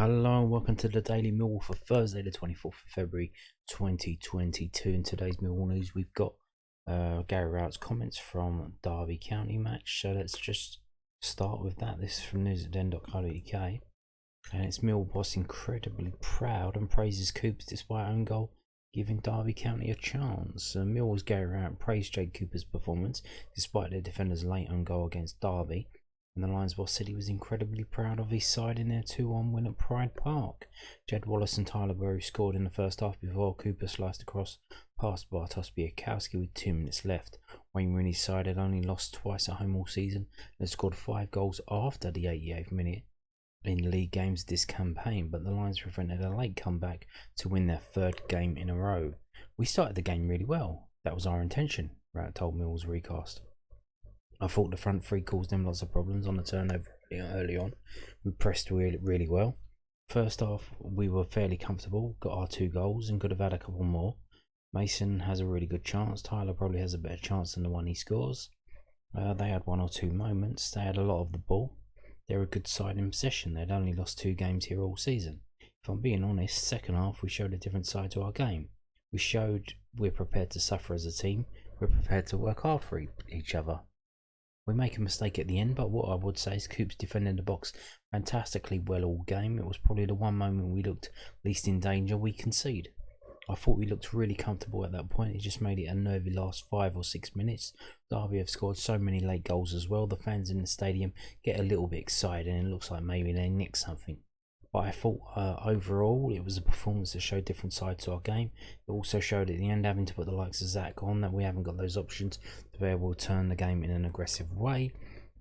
Hello and welcome to the Daily Millwall for Thursday the 24th of February 2022. In today's Millwall news we've got Gary Rowetts' comments from Derby County match. So let's just start with that. This is from news@den.co.uk, and it's Millwall boss incredibly proud and praises Coops despite own goal giving Derby County a chance. Millwall's Gary Rowetts praised Jake Cooper's performance despite their defender's late own goal against Derby. And the Lions boss said he was incredibly proud of his side in their 2-1 win at Pride Park. Jed Wallace and Tyler Burry scored in the first half before Cooper sliced across past Bartosz Białkowski with 2 minutes left. Wayne Rooney's side had only lost twice at home all season and scored 5 goals after the 88th minute in league games this campaign, but the Lions prevented a late comeback to win their 3rd game in a row. "We started the game really well. That was our intention," Rat told Millwall's recast. "I thought the front three caused them lots of problems on the turnover early on. We pressed really well. First half we were fairly comfortable, got our 2 goals and could have had a couple more. Mason has a really good chance. Tyler probably has a better chance than the one he scores. They had 1 or 2 moments. They had a lot of the ball. They're a good side in possession. They'd only lost 2 games here all season. If I'm being honest, second half we showed a different side to our game. We showed we're prepared to suffer as a team. We're prepared to work hard for each other. We make a mistake at the end, but what I would say is Coops defended the box fantastically well all game. It was probably the one moment we looked least in danger we concede. I thought we looked really comfortable at that point. It just made it a nervy last 5 or 6 minutes. Derby have scored so many late goals as well. The fans in the stadium get a little bit excited and it looks like maybe they nicked something. But I thought overall it was a performance that showed different sides to our game. It also showed at the end, having to put the likes of Zach on, that we haven't got those options to be able to turn the game in an aggressive way.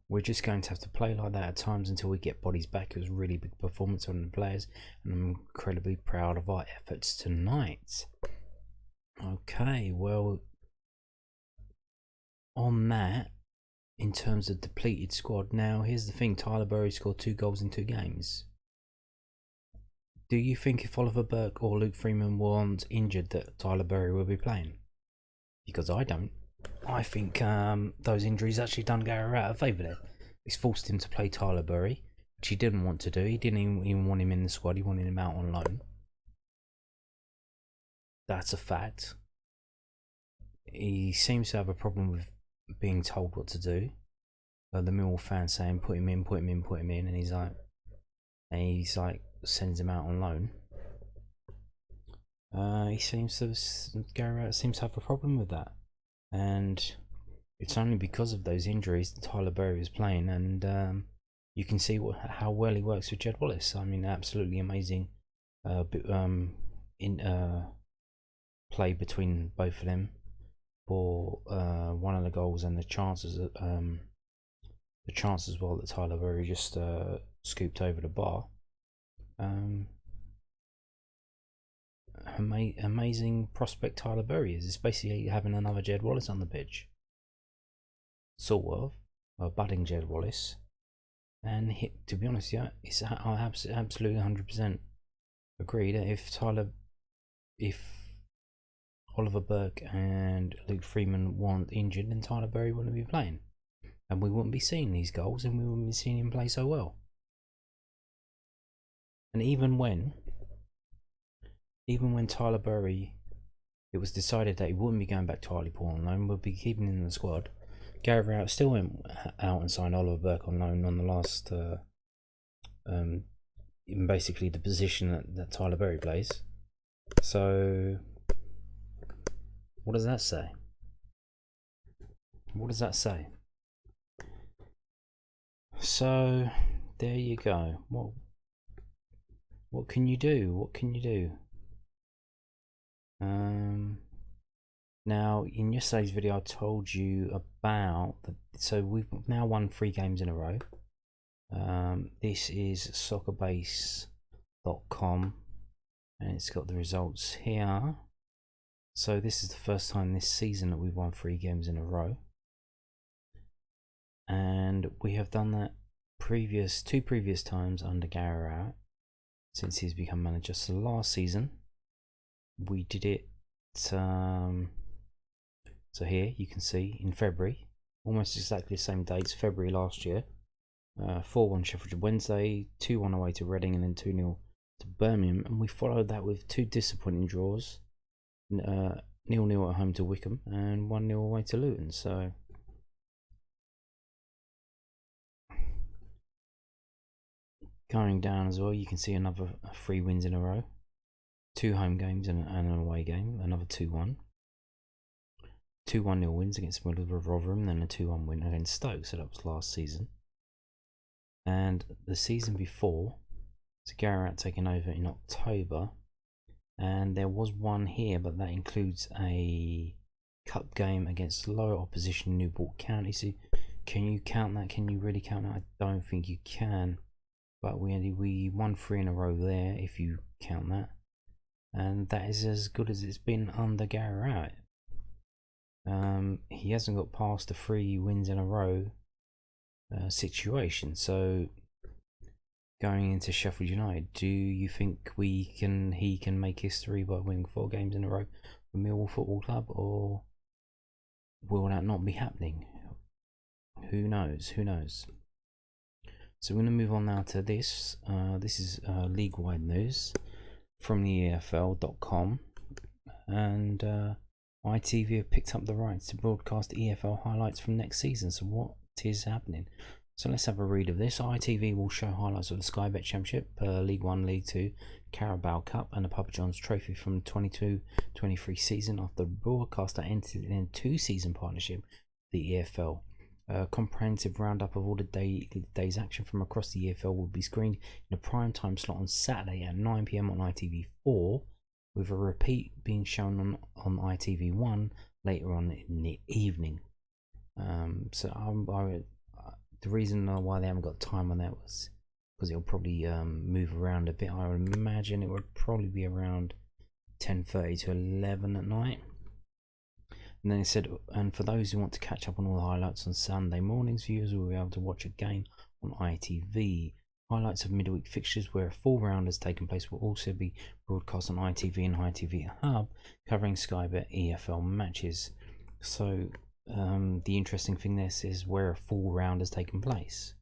We're just going to have to play like that at times until we get bodies back. It was a really big performance on the players and I'm incredibly proud of our efforts tonight." Okay, well, on that, in terms of depleted squad, now here's the thing: Tyler Burry scored 2 goals in 2 games. Do you think if Oliver Burke or Luke Freeman weren't injured that Tyler Burry will be playing? Because I don't. I think those injuries actually done Gary Rowetts a favour there. It's forced him to play Tyler Burry, which he didn't want to do. He didn't even want him in the squad. He wanted him out on loan. That's a fact. He seems to have a problem with being told what to do. The Millwall fans saying put him in, put him in, put him in, and he's like sends him out on loan. Gary Rowetts seems to have a problem with that, and it's only because of those injuries that Tyler Burry is playing, and you can see how well he works with Jed Wallace. I mean, absolutely amazing play between both of them for one of the goals and the chances as well that Tyler Burry just scooped over the bar. Amazing prospect Tyler Burry is. It's basically having another Jed Wallace on the pitch, sort of a budding Jed Wallace. And to be honest, yeah, I absolutely 100% agree that if Oliver Burke and Luke Freeman weren't injured, then Tyler Burry wouldn't be playing, and we wouldn't be seeing these goals, and we wouldn't be seeing him play so well. And even when Tyler Burry, it was decided that he wouldn't be going back to Hartlepool on loan, would be keeping him in the squad, Gary Rowetts still went out and signed Oliver Burke on loan on the last, in basically the position that Tyler Burry plays. So, what does that say? What does that say? So, there you go. What can you do? What can you do? Now, in yesterday's video, I told you about so we've now won 3 games in a row. This is soccerbase.com, and it's got the results here. So this is the first time this season that we've won 3 games in a row, and we have done that two previous times under Gary Rowetts since he's become manager. So last season we did it. So here you can see in February, almost exactly the same dates, February last year, 4-1 Sheffield Wednesday, 2-1 away to Reading, and then 2-0 to Birmingham, and we followed that with 2 disappointing draws. 0-0 at home to Wickham and 1-0 away to Luton. So going down as well, you can see another 3 wins in a row. 2 home games and an away game, another 2-1. 2 1-0 wins against Middlesbrough, Rotherham, then a 2-1 win against Stoke, so that was last season. And the season before, so Gary Rowetts taking over in October, and there was one here, but that includes a cup game against lower opposition Newport County. So can you count that? Can you really count that? I don't think you can, but we won 3 in a row there if you count that, and that is as good as it's been under Gary Rowetts. He hasn't got past the 3 wins in a row situation. So going into Sheffield United, do you think he can make history by winning 4 games in a row for Millwall Football Club, or will that not be happening? Who knows? So we're going to move on now to this. This is league-wide news from the EFL.com, and ITV have picked up the rights to broadcast EFL highlights from next season. So what is happening? So let's have a read of this. ITV will show highlights of the Sky Bet Championship, League 1, League 2, Carabao Cup and the Papa John's Trophy from the 22-23 season after the broadcaster entered in a 2-season partnership with the EFL. A comprehensive roundup of all the day's action from across the EFL will be screened in a prime time slot on Saturday at 9 PM on ITV4, with a repeat being shown on ITV1 later on in the evening. The reason why they haven't got time on that was because it'll probably move around a bit. I would imagine it would probably be around 10:30 to 11 at night. And then it said, and for those who want to catch up on all the highlights on Sunday mornings, viewers will be able to watch a game on ITV. Highlights of midweek fixtures where a full round has taken place will also be broadcast on ITV and ITV Hub, covering Sky Bet EFL matches. So the interesting thing this is where a full round has taken place.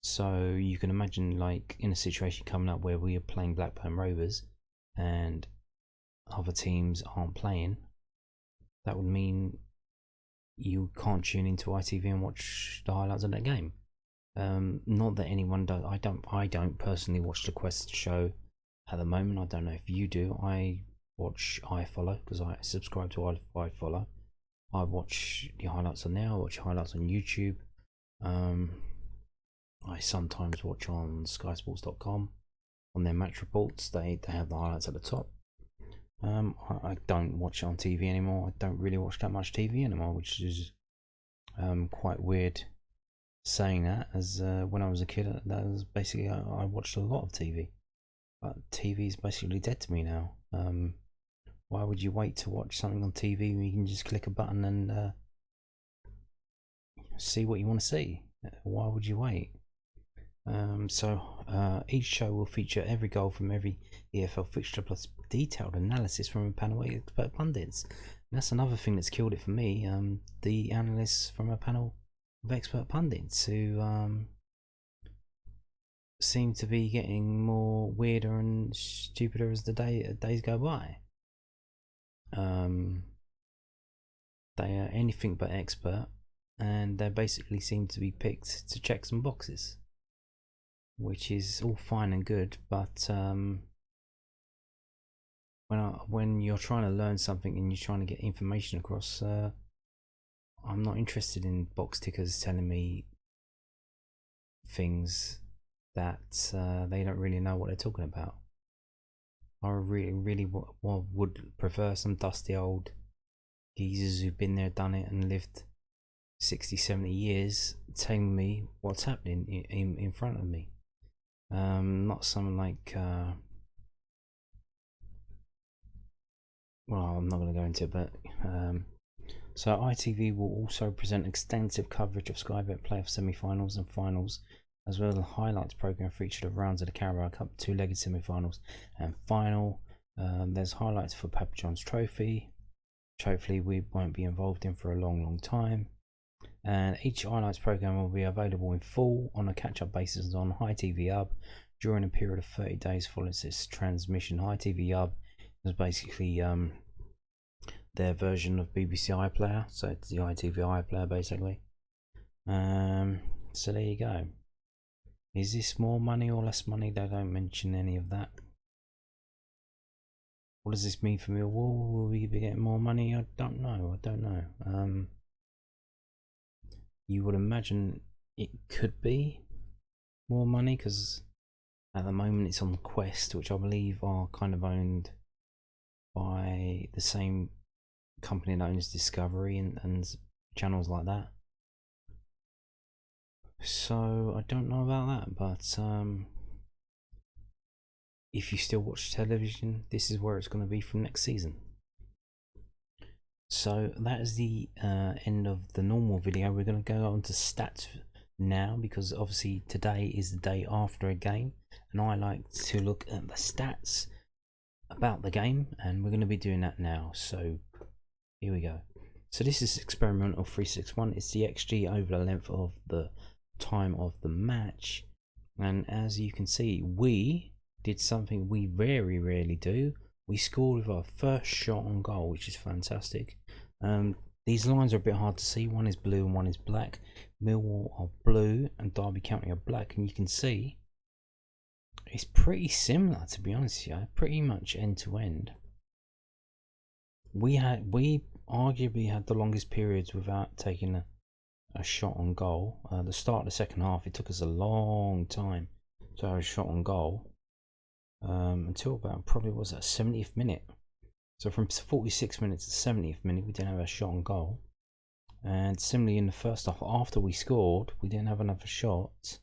So you can imagine, like, in a situation coming up where we are playing Blackburn Rovers and other teams aren't playing, that would mean you can't tune into ITV and watch the highlights of that game. Not that anyone does. I don't personally watch the Quest show at the moment. I don't know if you do. I watch iFollow because I subscribe to iFollow. I watch the highlights on there. I watch highlights on YouTube. I sometimes watch on SkySports.com on their match reports. They have the highlights at the top. I don't watch it on TV anymore. I don't really watch that much TV anymore, which is quite weird saying that, as when I was a kid, that was basically I watched a lot of TV, but TV is basically dead to me now. Why would you wait to watch something on TV when you can just click a button and see what you want to see? Why would you wait? So each show will feature every goal from every EFL fixture plus detailed analysis from a panel of expert pundits. And that's another thing that's killed it for me. The analysts from a panel of expert pundits who seem to be getting more weirder and stupider as the days go by. They are anything but expert, and they basically seem to be picked to check some boxes, which is all fine and good, but when you're trying to learn something and you're trying to get information across, I'm not interested in box tickers telling me things that they don't really know what they're talking about. I really would prefer some dusty old geezers who've been there, done it, and lived 60-70 years telling me what's happening in front of me. Not someone like well, I'm not going to go into it, but so ITV will also present extensive coverage of Sky Bet playoff semi-finals and finals, as well as a highlights program for each of the rounds of the Carabao Cup, 2-legged semi-finals and final. There's highlights for Papa John's Trophy, which hopefully we won't be involved in for a long time. And each highlights program will be available in full on a catch-up basis on High TV Hub, during a period of 30 days following its transmission. ITV Hub was basically their version of BBC iPlayer, so it's the ITV iPlayer basically. So there you go. Is this more money or less money? They don't mention any of that. What does this mean for Millwall? Will we be getting more money? I don't know. You would imagine it could be more money, because at the moment it's on Quest, which I believe are kind of owned by the same company that owns Discovery and channels like that. So I don't know about that, but if you still watch television, this is where it's going to be from next season. So that is the end of the normal video. We're going to go on to stats now, because obviously today is the day after a game, and I like to look at the stats about the game, and we're going to be doing that now. So here we go. So this is experimental 361. It's the XG over the length of the time of the match, and as you can see, we did something we very rarely do. We scored with our first shot on goal, which is fantastic. These lines are a bit hard to see. One is blue and one is black. Millwall are blue and Derby County are black, and you can see it's pretty similar, to be honest with you, pretty much end to end. We arguably had the longest periods without taking a shot on goal. The start of the second half, it took us a long time to have a shot on goal, until about probably was that 70th minute. So from 46 minutes to 70th minute, we didn't have a shot on goal. And similarly in the first half, after we scored, we didn't have another shot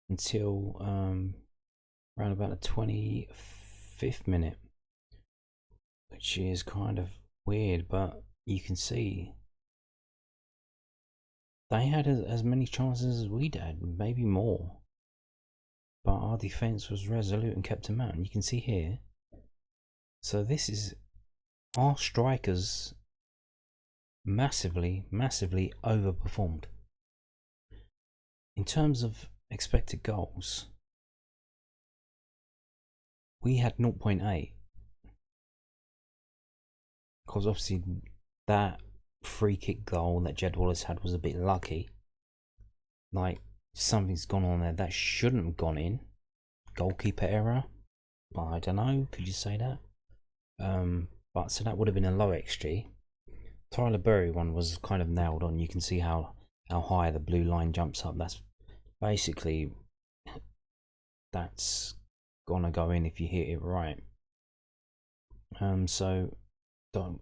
until around about the 25th minute, which is kind of weird, but you can see they had as many chances as we did, maybe more, but our defense was resolute and kept them out. And you can see here, so this is our strikers massively overperformed in terms of expected goals. We had 0.8, because obviously that free kick goal that Jed Wallace had was a bit lucky. Like, something's gone on there that shouldn't have gone in. Goalkeeper error, I don't know, could you say that? But so that would have been a low XG. Tyler Berry one was kind of nailed on. You can see how high the blue line jumps up. That's basically, that's gonna go in if you hit it right. So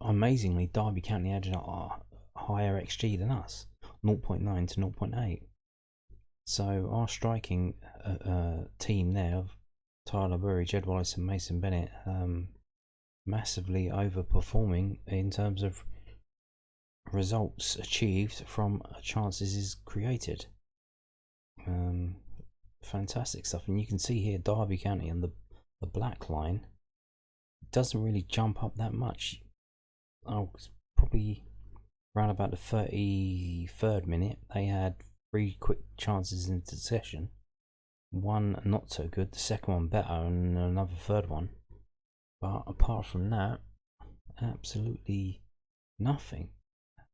amazingly, Derby County had a higher XG than us, 0.9 to 0.8. So our striking team there of Tyler Berry, Jed Wallace and Mason Bennett, massively overperforming in terms of results achieved from chances created. Fantastic stuff. And you can see here Derby County and the black line doesn't really jump up that much. Probably around about the 33rd minute they had 3 quick chances in succession, one not so good, the second one better, and another third one. But apart from that, absolutely nothing.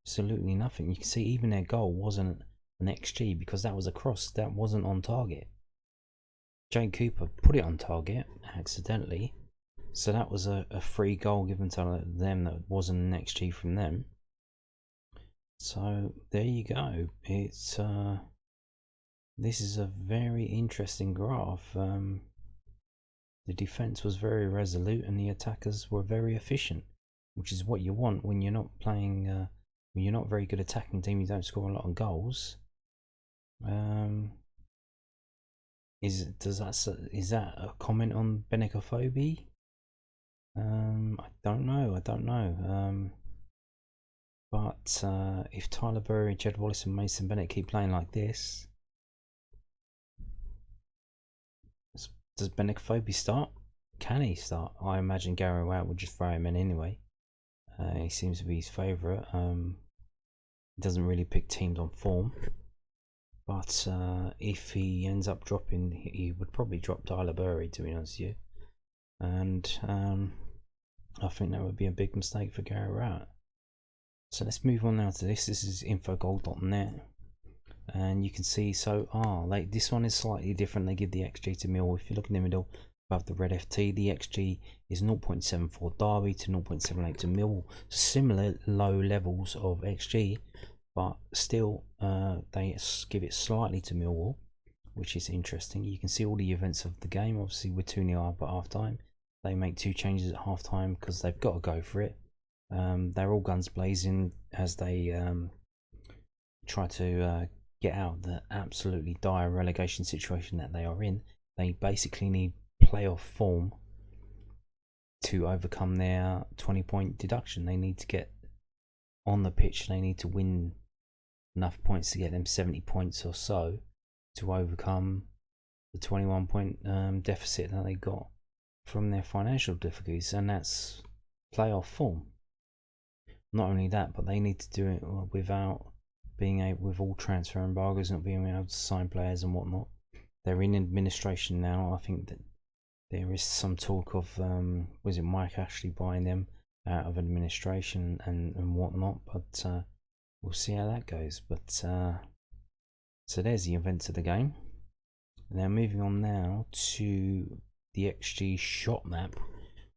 Absolutely nothing. You can see even their goal wasn't an XG, because that was a cross that wasn't on target. Jake Cooper put it on target accidentally, so that was a free goal given to them that wasn't an XG from them. So there you go. It's this is a very interesting graph. The defense was very resolute and the attackers were very efficient, which is what you want when you're not playing, when you're not a very good attacking team. You don't score a lot of goals. Is that a comment on Benecophobia? I don't know. But if Tyler Berry, Jed Wallace and Mason Bennett keep playing like this, does Benecophobia start? Can he start? I imagine Gary Rowetts would just throw him in anyway. He seems to be his favourite. He doesn't really pick teams on form. But if he ends up dropping, he would probably drop Tyler Burry, to be honest with you. And I think that would be a big mistake for Gary Rowett. So let's move on now to this. This is infogold.net. And you can see, this one is slightly different. They give the XG to Mill. If you look in the middle above the red FT, the XG is 0.74 Derby to 0.78 to Mill. Similar low levels of XG, but still they give it slightly to Millwall, which is interesting. You can see all the events of the game. Obviously we're 2-0 up at half time. They make 2 changes at half time because they've got to go for it. They're all guns blazing as they try to get out of the absolutely dire relegation situation that they are in. They basically need playoff form to overcome their 20-point deduction. They need to get on the pitch. They need to win enough points to get them 70 points or so to overcome the 21-point deficit that they got from their financial difficulties, and that's playoff form. Not only that, but they need to do it without being able, with all transfer embargoes, not being able to sign players and whatnot. They're in administration now. I think that there is some talk of was it Mike Ashley buying them out of administration and whatnot, but we'll see how that goes. But so there's the events of the game. Now moving on now to the XG shot map,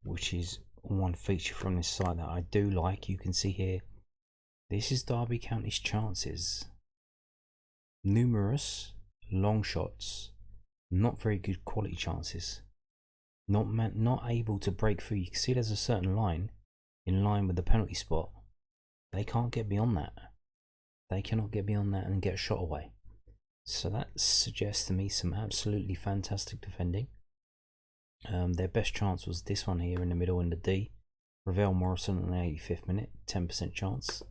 which is one feature from this site that I do like. You can see here, this is Derby County's chances. Numerous long shots, not very good quality chances. Not able to break through. You can see there's a certain line in line with the penalty spot. They can't get beyond that. They cannot get beyond that and get a shot away. So that suggests to me some absolutely fantastic defending. Their best chance was this one here in the middle in the D. Ravel Morrison in the 85th minute, 10% chance.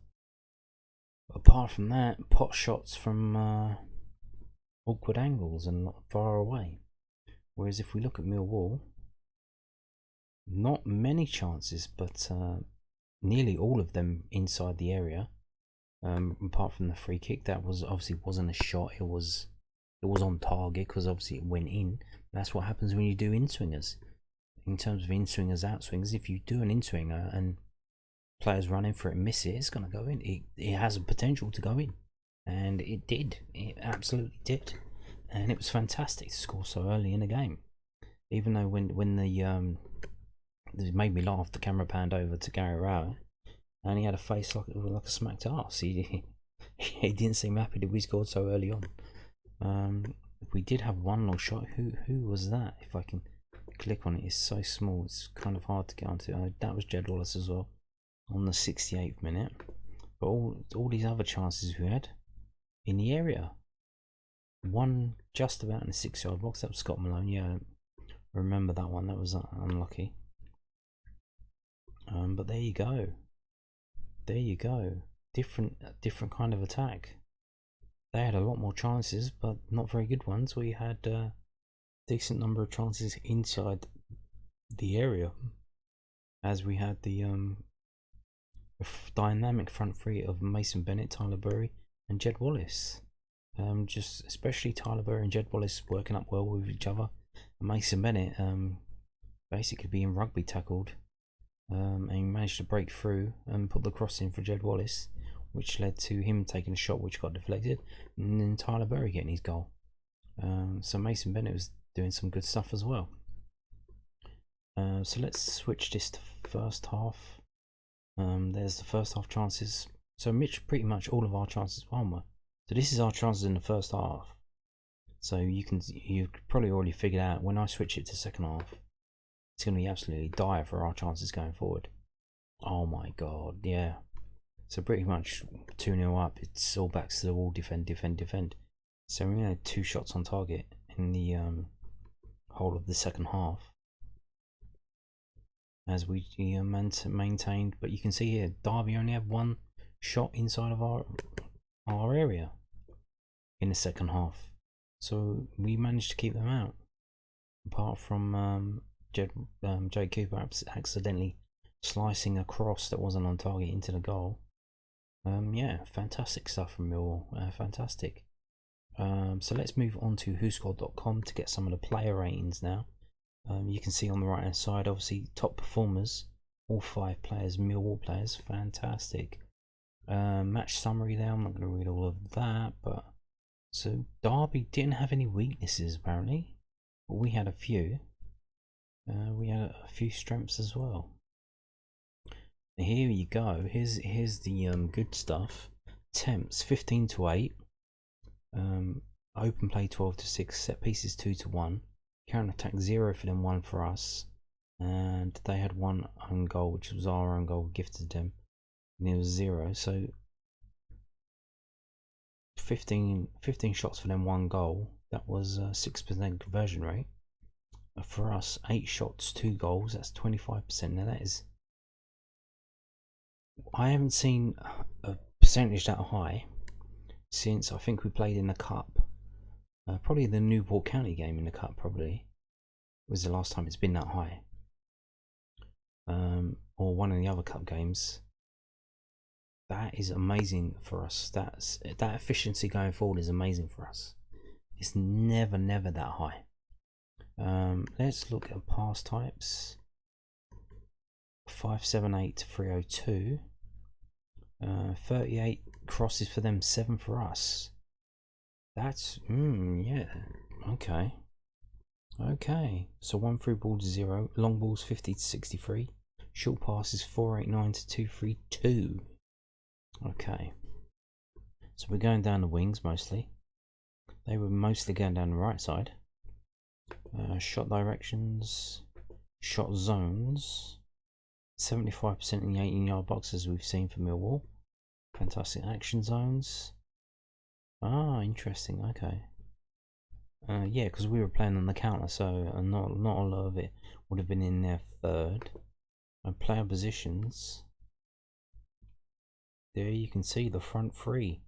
Apart from that, pot shots from awkward angles and not far away. Whereas if we look at Millwall, not many chances, but nearly all of them inside the area. Apart from the free kick, that was obviously wasn't a shot. It was on target because obviously it went in. That's what happens when you do in-swingers. In terms of in-swingers, out-swingers, if you do an in-swinger and players run in for it and miss it, it's going to go in. It has a potential to go in. And it did. It absolutely did. And it was fantastic to score so early in the game. Even though when the it made me laugh, the camera panned over to Gary Rowett and he had a face like a smacked ass. He didn't seem happy that we scored so early on. We did have one long shot. Who was that? If I can click on it, it's so small, it's kind of hard to get onto. That was Jed Wallace as well on the 68th minute. But all these other chances we had in the area. One just about in the 6-yard box. That was Scott Malone. Yeah, I remember that one. That was unlucky. But there you go. There you go. Different kind of attack. They had a lot more chances, but not very good ones. We had a decent number of chances inside the area, as we had the dynamic front three of Mason Bennett, Tyler Burry, and Jed Wallace. Just especially Tyler Burry and Jed Wallace working up well with each other. And Mason Bennett basically being rugby tackled, and he managed to break through and put the cross in for Jed Wallace, which led to him taking a shot which got deflected, and then Tyler Burry getting his goal. So Mason Bennett was doing some good stuff as well. So let's switch this to first half. There's the first half chances. So pretty much all of our chances were. So this is our chances in the first half. So you've probably already figured out when I switch it to second half, it's going to be absolutely dire for our chances going forward. Oh my god, yeah. So pretty much 2-0 up, it's all backs to the wall, defend. So we had 2 shots on target in the whole of the second half, as we maintained. But you can see here, Derby only had 1 shot inside of our area in the second half. So we managed to keep them out, apart from Jay Cooper accidentally slicing a cross that wasn't on target into the goal. Yeah, fantastic stuff from Millwall. Fantastic. So let's move on to whoscored.com to get some of the player ratings now. You can see on the right hand side, obviously, top performers, all 5 players, Millwall players, fantastic. Match summary there, I'm not going to read all of that, but so Derby didn't have any weaknesses apparently, but we had a few. We had a few strengths as well. Here you go. Here's the good stuff. Temps 15 to 8. Open play 12 to 6. Set pieces 2 to 1. Counter attack 0 for them, 1 for us. And they had 1 own goal, which was our own goal gifted to them. And it was 0. So 15 shots for them, 1 goal. That was a 6% conversion rate. For us, 8 shots, 2 goals. That's 25%. Now that is, I haven't seen a percentage that high since I think we played in the cup. Probably the Newport County game in the cup. Probably was the last time it's been that high. Or one of the other cup games. That is amazing for us. That efficiency going forward is amazing for us. It's never that high. Let's look at pass types. 578 to 302. 38 crosses for them, 7 for us. That's yeah, okay. So 1 through ball to 0, long balls 50 to 63, short passes 489 to 232. Okay, so we're going down the wings mostly. They were mostly going down the right side. Shot directions, shot zones, 75% in the 18-yard boxes we've seen for Millwall. Fantastic action zones. Interesting. Okay. Yeah, because we were playing on the counter, so not a lot of it would have been in their third. And player positions. There you can see the front three.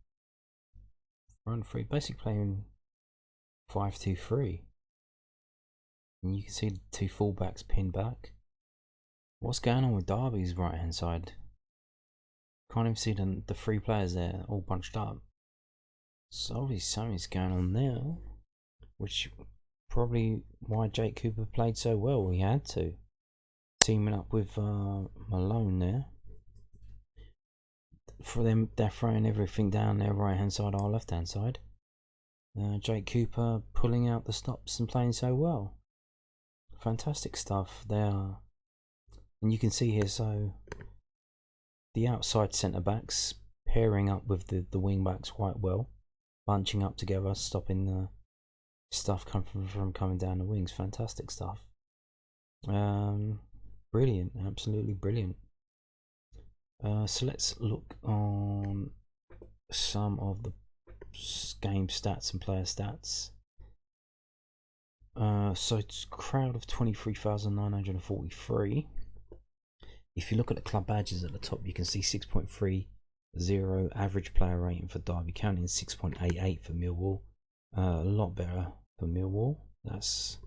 Basically playing 5-2-3. And you can see the 2 fullbacks pinned back. What's going on with Derby's right hand side? Can't even see the 3 players there all bunched up. So obviously something's going on there, which probably why Jake Cooper played so well. He had to, teaming up with Malone there. For them, they're throwing everything down their right hand side, our left hand side. Jake Cooper pulling out the stops and playing so well. Fantastic stuff there. And you can see here, so the outside centre backs pairing up with the wing backs quite well, bunching up together, stopping the stuff from coming down the wings. Fantastic stuff. Brilliant, absolutely brilliant. So let's look on some of the game stats and player stats. So it's a crowd of 23,943. If you look at the club badges at the top, you can see 6.30 average player rating for Derby County and 6.88 for Millwall. A lot better for Millwall. That's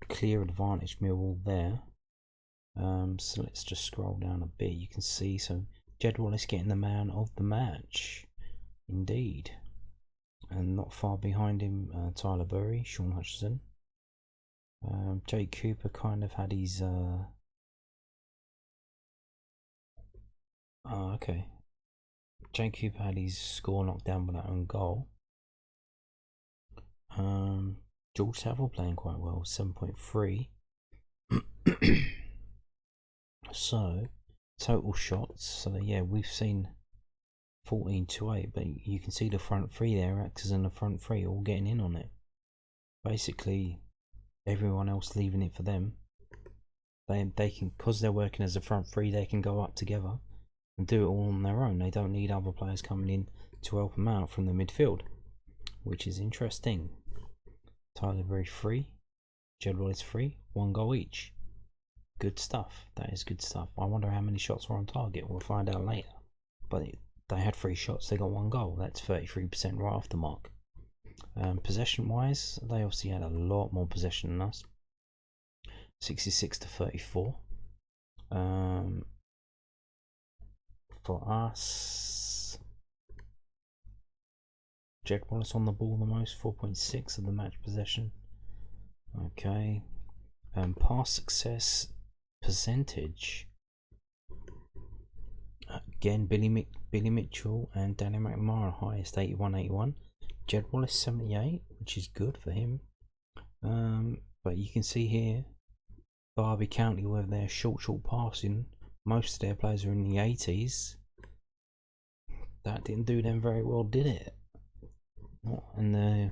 clear advantage Millwall there. So let's just scroll down a bit. You can see, so Jed Wallace getting the man of the match, indeed, and not far behind him, Tyler Burry, Sean Hutchison. Jake Cooper kind of had his okay. Jake Cooper had his score knocked down by that own goal. George Saville playing quite well, 7.3. So total shots, so yeah, we've seen 14 to 8, but you can see the front three there, actors in the front three all getting in on it. Basically everyone else leaving it for them. They can, because they're working as a front three, they can go up together and do it all on their own. They don't need other players coming in to help them out from the midfield, which is interesting. Tyler Berry free, Jed Wallace free, 1 goal each. Good stuff. That is good stuff. I wonder how many shots were on target. We'll find out later. But they had 3 shots. They got 1 goal. That's 33% right off the mark. Possession wise, they obviously had a lot more possession than us. 66 to 34. For us, Jed Wallace on the ball the most, 4.6 of the match possession. Okay. Pass success percentage. Again, Billy Mitchell and Danny McMahon highest, 81. Jed Wallace 78, which is good for him. But you can see here, Derby County with their short passing, most of their players are in the 80s. That didn't do them very well, did it? And the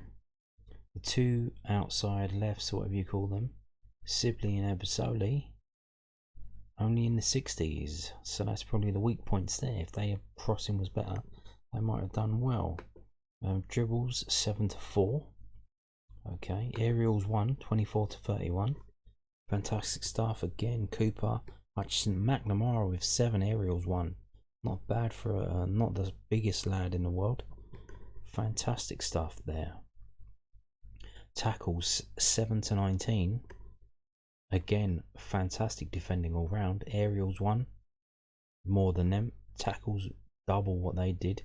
two outside lefts, whatever you call them, Sibley and Ebisoli, only in the 60s. So that's probably the weak points there. If their crossing was better, they might have done well. Dribbles 7-4. Okay, aerials 24-31. Fantastic stuff again. Cooper, Hutchinson, McNamara with 7 aerials 1. Not bad for not the biggest lad in the world. Fantastic stuff there. Tackles 7-19. Again, fantastic defending all round. Aerials 1, more than them. Tackles double what they did.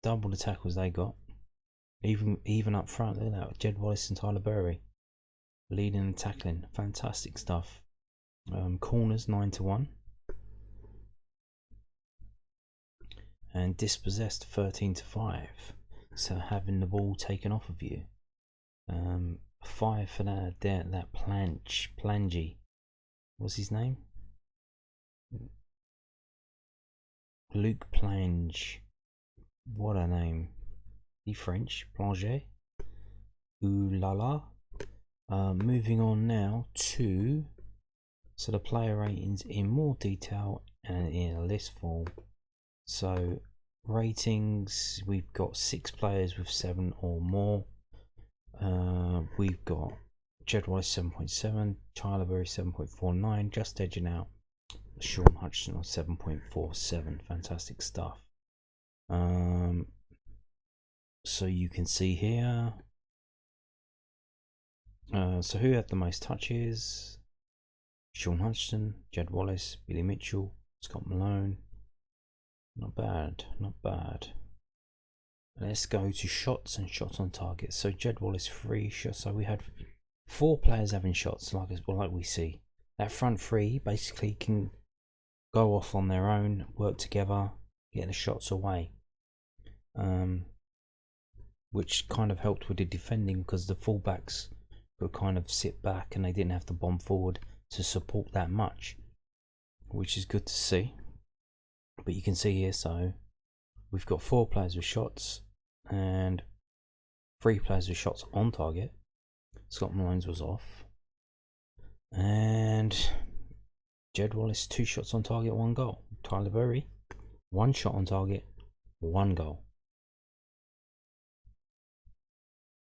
Double the tackles they got. Even up front, look at that. Jed Wallace and Tyler Berry leading and tackling. Fantastic stuff. Corners 9-1. And dispossessed 13-5. So having the ball taken off of you. 5 for that Plangy. What's his name? Luke Plange. What a name. The French. Plange. Ooh la la. Moving on now to the player ratings in more detail and in a list form. So ratings, we've got 6 players with 7 or more. We've got Jed Wallace 7.7, Tyler Berry 7.49, just edging out Sean Hutchinson on 7.47. Fantastic stuff. So you can see here. So who had the most touches? Sean Hutchinson, Jed Wallace, Billy Mitchell, Scott Malone. Not bad, not bad. Let's go to shots and shots on target. So Jed Wallace 3 shots. So we had 4 players having shots, like we see. That front 3 basically can go off on their own, work together, get the shots away. Which kind of helped with the defending because the fullbacks could kind of sit back and they didn't have to bomb forward to support that much, which is good to see. But you can see here, so we've got 4 players with shots and 3 players with shots on target. Scott Malone's was off. And Jed Wallace 2 shots on target, 1 goal. Tyler Berry 1 shot on target, 1 goal.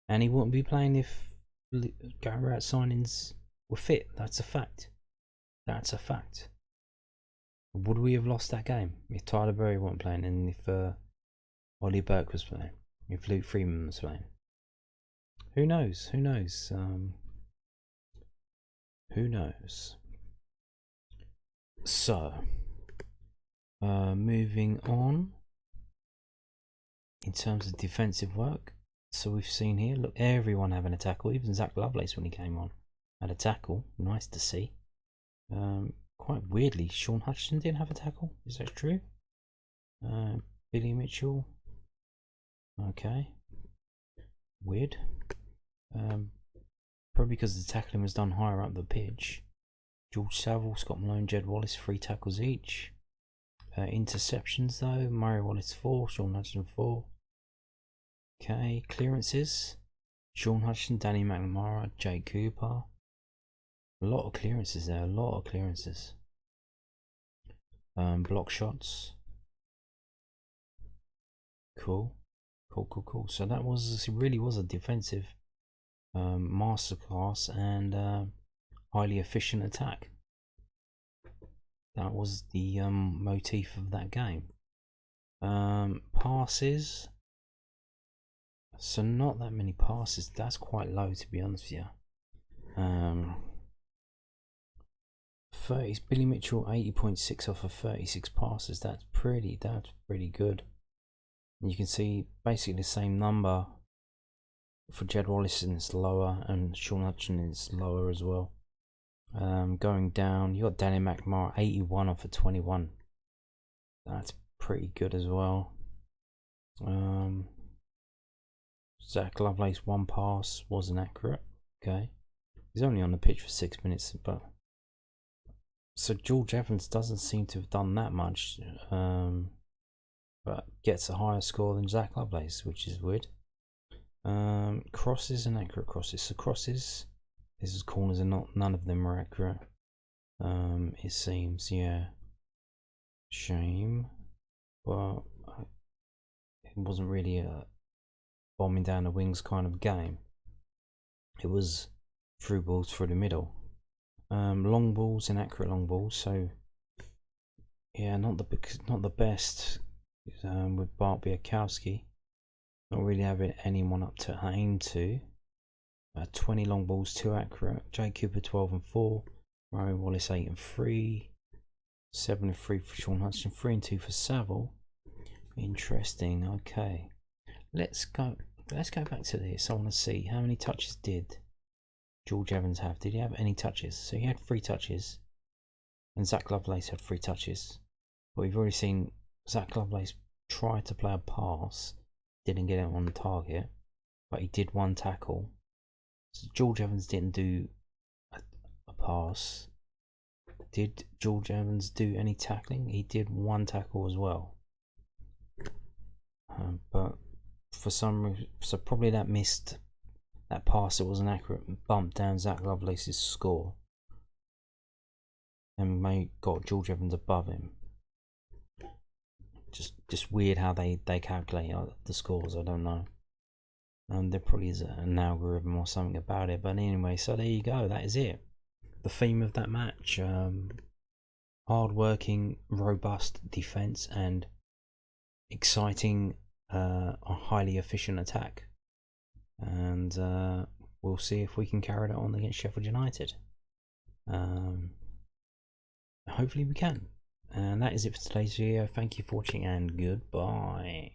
And he wouldn't be playing if Gary Rowetts signings were fit. That's a fact. That's a fact. Would we have lost that game if Tyler Berry wasn't playing and if Ollie Burke was playing? If Luke Freeman was playing? Who knows? Who knows? Who knows? So, moving on in terms of defensive work. So we've seen here, look, everyone having a tackle. Even Zach Lovelace when he came on had a tackle. Nice to see. Quite weirdly, Sean Hutchinson didn't have a tackle. Is that true? Billy Mitchell. Okay. Weird. Probably because the tackling was done higher up the pitch. George Saville, Scott Malone, Jed Wallace, 3 tackles each. Interceptions though, Murray Wallace 4, Sean Hutchinson 4. Okay, clearances. Sean Hutchinson, Danny McNamara, Jake Cooper. A lot of clearances there, a lot of clearances. Block shots. Cool. So that really was a defensive masterclass and highly efficient attack. That was the motif of that game. Passes. So not that many passes. That's quite low, to be honest with you. 30's Billy Mitchell 80.6 off of 36 passes. That's pretty good. You can see basically the same number for Jed Wallace, and it's lower, and Sean Hutchin is lower as well. Going down, you got Danny McMahon 81 off of 21. That's pretty good as well. Zach Lovelace, one pass wasn't accurate. Okay, he's only on the pitch for 6 minutes, but so George Evans doesn't seem to have done that much, but gets a higher score than Zach Lovelace, which is weird. Crosses and accurate crosses. So crosses, his corners are not. None of them are accurate. It seems, yeah. Shame, but it wasn't really a bombing down the wings kind of game. It was through balls through the middle. Long balls, inaccurate long balls. So yeah, not the best. With Bart Biakowski, not really having anyone up to aim to. 20 long balls, 2 accurate. Jay Cooper 12 and 4. Ryan Wallace 8 and 3. 7 and 3 for Sean Hudson. 3 and 2 for Saville. Interesting. Okay, let's go back to this. I want to see how many touches did George Evans have. Did he have any touches? So he had 3 touches, and Zach Lovelace had 3 touches. But we've already seen Zach Lovelace try to play a pass, didn't get it on the target, but he did 1 tackle. So George Evans didn't do a pass. Did George Evans do any tackling? He did 1 tackle as well. But for some reason, so probably that missed that pass that wasn't accurate, bumped down Zach Lovelace's score, and got George Evans above him. Just weird how they calculate the scores. I don't know. There probably is an algorithm or something about it. But anyway, so there you go. That is it. The theme of that match: hard-working, robust defense and exciting, a highly efficient attack. And we'll see if we can carry that on against Sheffield United. Hopefully we can. And that is it for today's video. Thank you for watching, and goodbye.